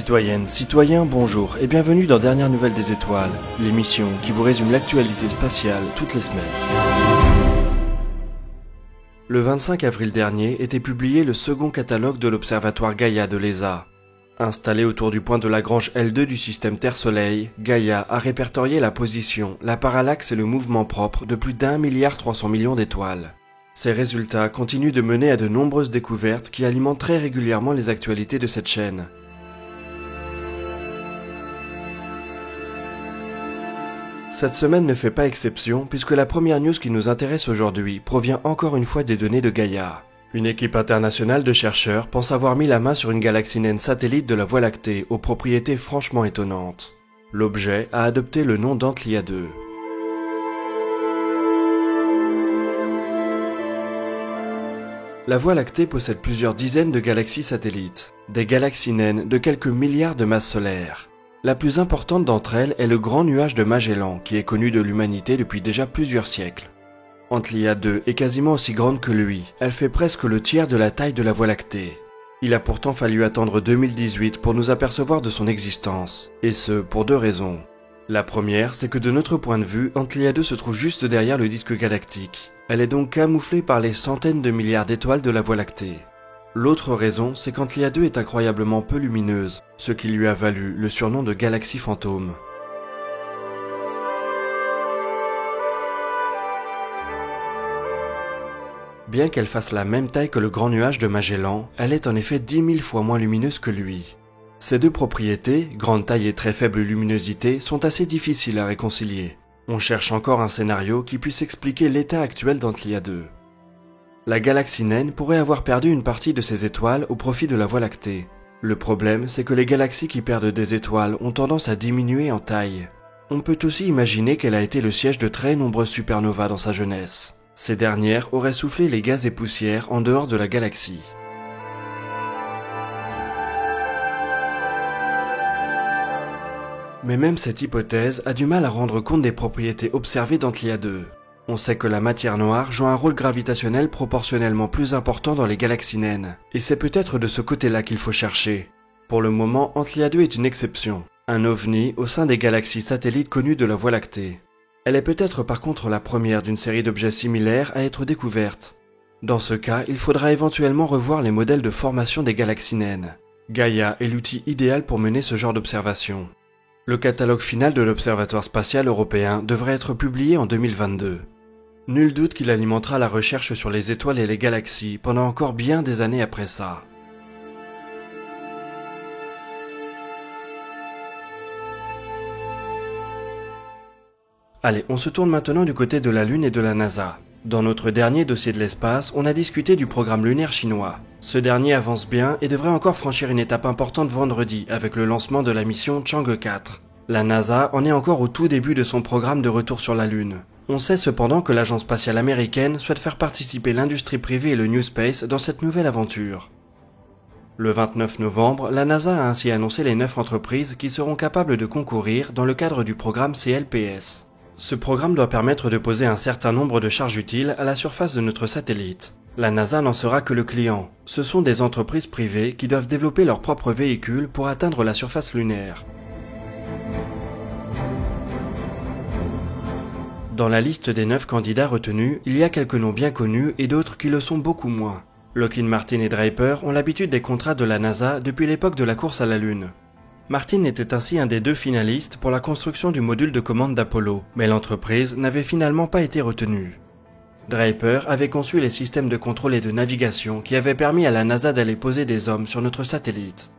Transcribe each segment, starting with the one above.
Citoyennes, citoyens, bonjour et bienvenue dans Dernières Nouvelles des Étoiles, l'émission qui vous résume l'actualité spatiale toutes les semaines. Le 25 avril dernier était publié le second catalogue de l'observatoire Gaïa de l'ESA. Installé autour du point de Lagrange L2 du système Terre-Soleil, Gaïa a répertorié la position, la parallaxe et le mouvement propre de plus d'1,3 milliard d'étoiles. Ces résultats continuent de mener à de nombreuses découvertes qui alimentent très régulièrement les actualités de cette chaîne. Cette semaine ne fait pas exception puisque la première news qui nous intéresse aujourd'hui provient encore une fois des données de Gaïa. Une équipe internationale de chercheurs pense avoir mis la main sur une galaxie naine satellite de la Voie lactée aux propriétés franchement étonnantes. L'objet a adopté le nom d'Antlia 2. La Voie lactée possède plusieurs dizaines de galaxies satellites, des galaxies naines de quelques milliards de masses solaires. La plus importante d'entre elles est le grand nuage de Magellan qui est connu de l'humanité depuis déjà plusieurs siècles. Antlia 2 est quasiment aussi grande que lui, elle fait presque le tiers de la taille de la Voie lactée. Il a pourtant fallu attendre 2018 pour nous apercevoir de son existence, et ce pour deux raisons. La première, c'est que de notre point de vue, Antlia 2 se trouve juste derrière le disque galactique. Elle est donc camouflée par les centaines de milliards d'étoiles de la Voie lactée. L'autre raison, c'est qu'Antlia 2 est incroyablement peu lumineuse, ce qui lui a valu le surnom de galaxie fantôme. Bien qu'elle fasse la même taille que le grand nuage de Magellan, elle est en effet 10 000 fois moins lumineuse que lui. Ces deux propriétés, grande taille et très faible luminosité, sont assez difficiles à réconcilier. On cherche encore un scénario qui puisse expliquer l'état actuel d'Antlia 2. La galaxie naine pourrait avoir perdu une partie de ses étoiles au profit de la Voie lactée. Le problème, c'est que les galaxies qui perdent des étoiles ont tendance à diminuer en taille. On peut aussi imaginer qu'elle a été le siège de très nombreuses supernovas dans sa jeunesse. Ces dernières auraient soufflé les gaz et poussières en dehors de la galaxie. Mais même cette hypothèse a du mal à rendre compte des propriétés observées d'Antlia 2. On sait que la matière noire joue un rôle gravitationnel proportionnellement plus important dans les galaxies naines, et c'est peut-être de ce côté-là qu'il faut chercher. Pour le moment, Antlia 2 est une exception, un ovni au sein des galaxies satellites connues de la Voie lactée. Elle est peut-être par contre la première d'une série d'objets similaires à être découverte. Dans ce cas, il faudra éventuellement revoir les modèles de formation des galaxies naines. Gaïa est l'outil idéal pour mener ce genre d'observation. Le catalogue final de l'Observatoire spatial européen devrait être publié en 2022. Nul doute qu'il alimentera la recherche sur les étoiles et les galaxies pendant encore bien des années après ça. Allez, on se tourne maintenant du côté de la Lune et de la NASA. Dans notre dernier dossier de l'espace, on a discuté du programme lunaire chinois. Ce dernier avance bien et devrait encore franchir une étape importante vendredi avec le lancement de la mission Chang'e 4. La NASA en est encore au tout début de son programme de retour sur la Lune. On sait cependant que l'agence spatiale américaine souhaite faire participer l'industrie privée et le New Space dans cette nouvelle aventure. Le 29 novembre, la NASA a ainsi annoncé les 9 entreprises qui seront capables de concourir dans le cadre du programme CLPS. Ce programme doit permettre de poser un certain nombre de charges utiles à la surface de notre satellite. La NASA n'en sera que le client. Ce sont des entreprises privées qui doivent développer leurs propres véhicules pour atteindre la surface lunaire. Dans la liste des 9 candidats retenus, il y a quelques noms bien connus et d'autres qui le sont beaucoup moins. Lockheed Martin et Draper ont l'habitude des contrats de la NASA depuis l'époque de la course à la Lune. Martin était ainsi un des 2 finalistes pour la construction du module de commande d'Apollo, mais l'entreprise n'avait finalement pas été retenue. Draper avait conçu les systèmes de contrôle et de navigation qui avaient permis à la NASA d'aller poser des hommes sur notre satellite.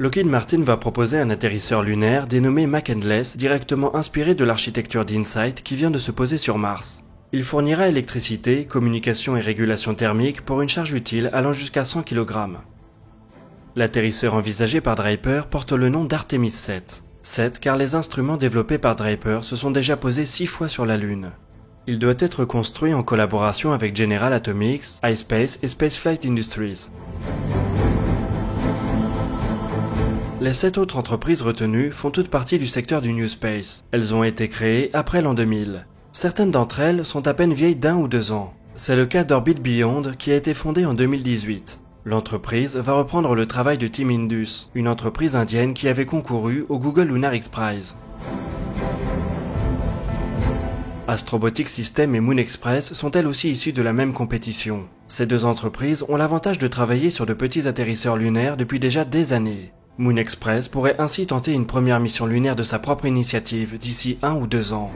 Lockheed Martin va proposer un atterrisseur lunaire dénommé Mac Endless, directement inspiré de l'architecture d'InSight qui vient de se poser sur Mars. Il fournira électricité, communication et régulation thermique pour une charge utile allant jusqu'à 100 kg. L'atterrisseur envisagé par Draper porte le nom d'Artemis 7. 7 car les instruments développés par Draper se sont déjà posés 6 fois sur la Lune. Il doit être construit en collaboration avec General Atomics, iSpace et Spaceflight Industries. Les 7 autres entreprises retenues font toutes partie du secteur du New Space. Elles ont été créées après l'an 2000. Certaines d'entre elles sont à peine vieilles d'1 ou 2 ans. C'est le cas d'Orbit Beyond qui a été fondé en 2018. L'entreprise va reprendre le travail de Team Indus, une entreprise indienne qui avait concouru au Google Lunar X Prize. Astrobotic Systems et Moon Express sont elles aussi issues de la même compétition. Ces deux entreprises ont l'avantage de travailler sur de petits atterrisseurs lunaires depuis déjà des années. Moon Express pourrait ainsi tenter une première mission lunaire de sa propre initiative d'ici 1 ou 2 ans.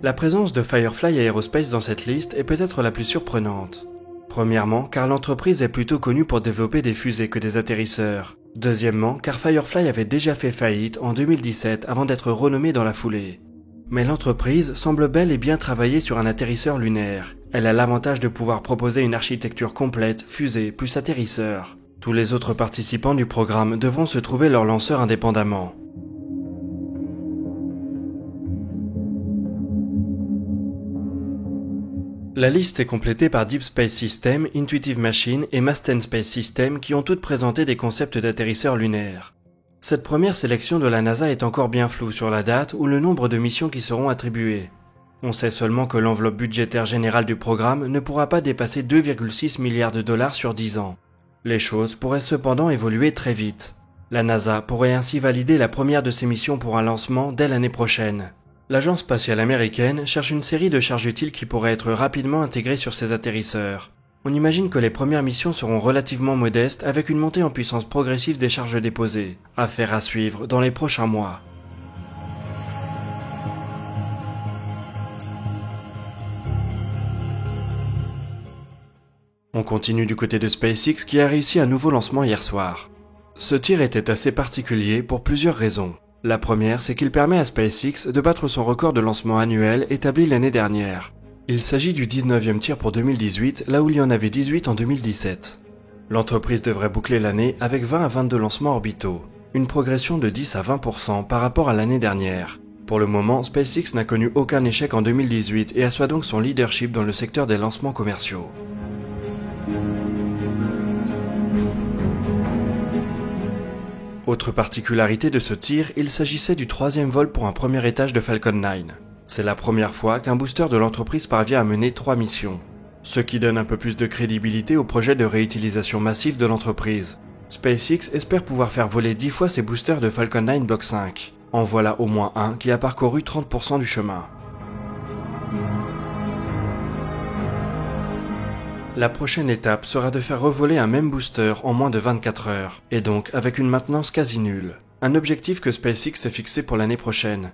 La présence de Firefly Aerospace dans cette liste est peut-être la plus surprenante. Premièrement, car l'entreprise est plutôt connue pour développer des fusées que des atterrisseurs. Deuxièmement, car Firefly avait déjà fait faillite en 2017 avant d'être renommée dans la foulée. Mais l'entreprise semble bel et bien travailler sur un atterrisseur lunaire. Elle a l'avantage de pouvoir proposer une architecture complète, fusée plus atterrisseur. Tous les autres participants du programme devront se trouver leur lanceur indépendamment. La liste est complétée par Deep Space Systems, Intuitive Machines et Masten Space Systems qui ont toutes présenté des concepts d'atterrisseurs lunaires. Cette première sélection de la NASA est encore bien floue sur la date ou le nombre de missions qui seront attribuées. On sait seulement que l'enveloppe budgétaire générale du programme ne pourra pas dépasser 2,6 milliards de dollars sur 10 ans. Les choses pourraient cependant évoluer très vite. La NASA pourrait ainsi valider la première de ses missions pour un lancement dès l'année prochaine. L'agence spatiale américaine cherche une série de charges utiles qui pourraient être rapidement intégrées sur ses atterrisseurs. On imagine que les premières missions seront relativement modestes avec une montée en puissance progressive des charges déposées. Affaire à suivre dans les prochains mois. On continue du côté de SpaceX qui a réussi un nouveau lancement hier soir. Ce tir était assez particulier pour plusieurs raisons. La première, c'est qu'il permet à SpaceX de battre son record de lancement annuel établi l'année dernière. Il s'agit du 19e tir pour 2018, là où il y en avait 18 en 2017. L'entreprise devrait boucler l'année avec 20 à 22 lancements orbitaux, une progression de 10 à 20% par rapport à l'année dernière. Pour le moment, SpaceX n'a connu aucun échec en 2018 et assoit donc son leadership dans le secteur des lancements commerciaux. Autre particularité de ce tir, il s'agissait du 3e vol pour un premier étage de Falcon 9. C'est la première fois qu'un booster de l'entreprise parvient à mener 3 missions. Ce qui donne un peu plus de crédibilité au projet de réutilisation massive de l'entreprise. SpaceX espère pouvoir faire voler 10 fois ses boosters de Falcon 9 Block 5. En voilà au moins un qui a parcouru 30% du chemin. La prochaine étape sera de faire revoler un même booster en moins de 24 heures, et donc avec une maintenance quasi nulle. Un objectif que SpaceX s'est fixé pour l'année prochaine.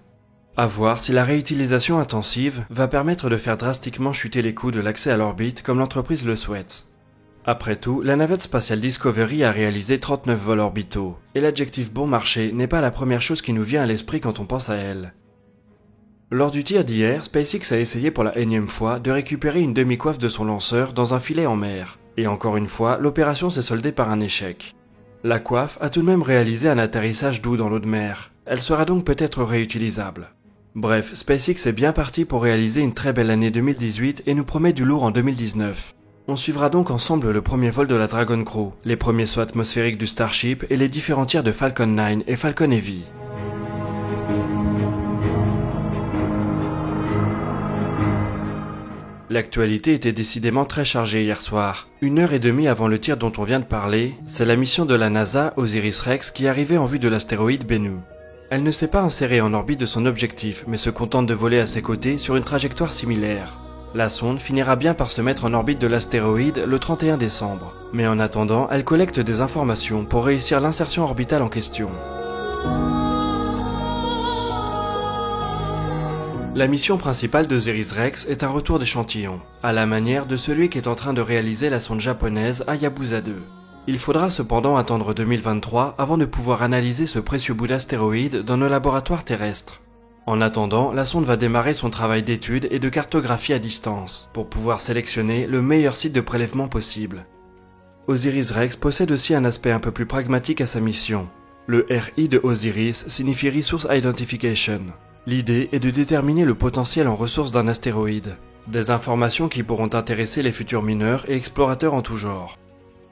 À voir si la réutilisation intensive va permettre de faire drastiquement chuter les coûts de l'accès à l'orbite comme l'entreprise le souhaite. Après tout, la navette spatiale Discovery a réalisé 39 vols orbitaux, et l'adjectif bon marché n'est pas la première chose qui nous vient à l'esprit quand on pense à elle. Lors du tir d'hier, SpaceX a essayé pour la énième fois de récupérer une demi-coiffe de son lanceur dans un filet en mer. Et encore une fois, l'opération s'est soldée par un échec. La coiffe a tout de même réalisé un atterrissage doux dans l'eau de mer. Elle sera donc peut-être réutilisable. Bref, SpaceX est bien parti pour réaliser une très belle année 2018 et nous promet du lourd en 2019. On suivra donc ensemble le premier vol de la Dragon Crew, les premiers sauts atmosphériques du Starship et les différents tirs de Falcon 9 et Falcon Heavy. L'actualité était décidément très chargée hier soir. 1h30 avant le tir dont on vient de parler, c'est la mission de la NASA Osiris-Rex qui arrivait en vue de l'astéroïde Bennu. Elle ne s'est pas insérée en orbite de son objectif, mais se contente de voler à ses côtés sur une trajectoire similaire. La sonde finira bien par se mettre en orbite de l'astéroïde le 31 décembre. Mais en attendant, elle collecte des informations pour réussir l'insertion orbitale en question. La mission principale d'Osiris-Rex est un retour d'échantillon, à la manière de celui qui est en train de réaliser la sonde japonaise Hayabusa 2. Il faudra cependant attendre 2023 avant de pouvoir analyser ce précieux bout d'astéroïde dans nos laboratoires terrestres. En attendant, la sonde va démarrer son travail d'étude et de cartographie à distance, pour pouvoir sélectionner le meilleur site de prélèvement possible. Osiris-Rex possède aussi un aspect un peu plus pragmatique à sa mission. Le RI de Osiris signifie Resource Identification. L'idée est de déterminer le potentiel en ressources d'un astéroïde. Des informations qui pourront intéresser les futurs mineurs et explorateurs en tout genre.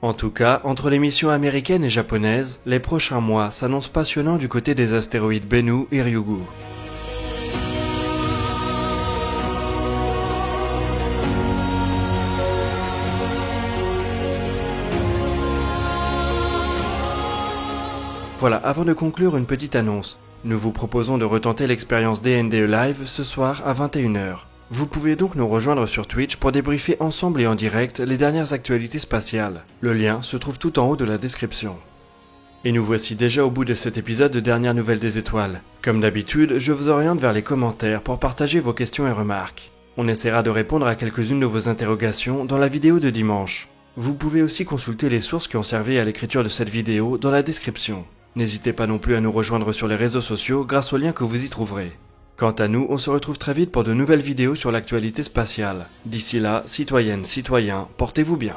En tout cas, entre les missions américaines et japonaises, les prochains mois s'annoncent passionnants du côté des astéroïdes Bennu et Ryugu. Voilà, avant de conclure, une petite annonce. Nous vous proposons de retenter l'expérience DNDE Live ce soir à 21h. Vous pouvez donc nous rejoindre sur Twitch pour débriefer ensemble et en direct les dernières actualités spatiales. Le lien se trouve tout en haut de la description. Et nous voici déjà au bout de cet épisode de Dernières Nouvelles des Étoiles. Comme d'habitude, je vous oriente vers les commentaires pour partager vos questions et remarques. On essaiera de répondre à quelques-unes de vos interrogations dans la vidéo de dimanche. Vous pouvez aussi consulter les sources qui ont servi à l'écriture de cette vidéo dans la description. N'hésitez pas non plus à nous rejoindre sur les réseaux sociaux grâce au lien que vous y trouverez. Quant à nous, on se retrouve très vite pour de nouvelles vidéos sur l'actualité spatiale. D'ici là, citoyennes, citoyens, portez-vous bien.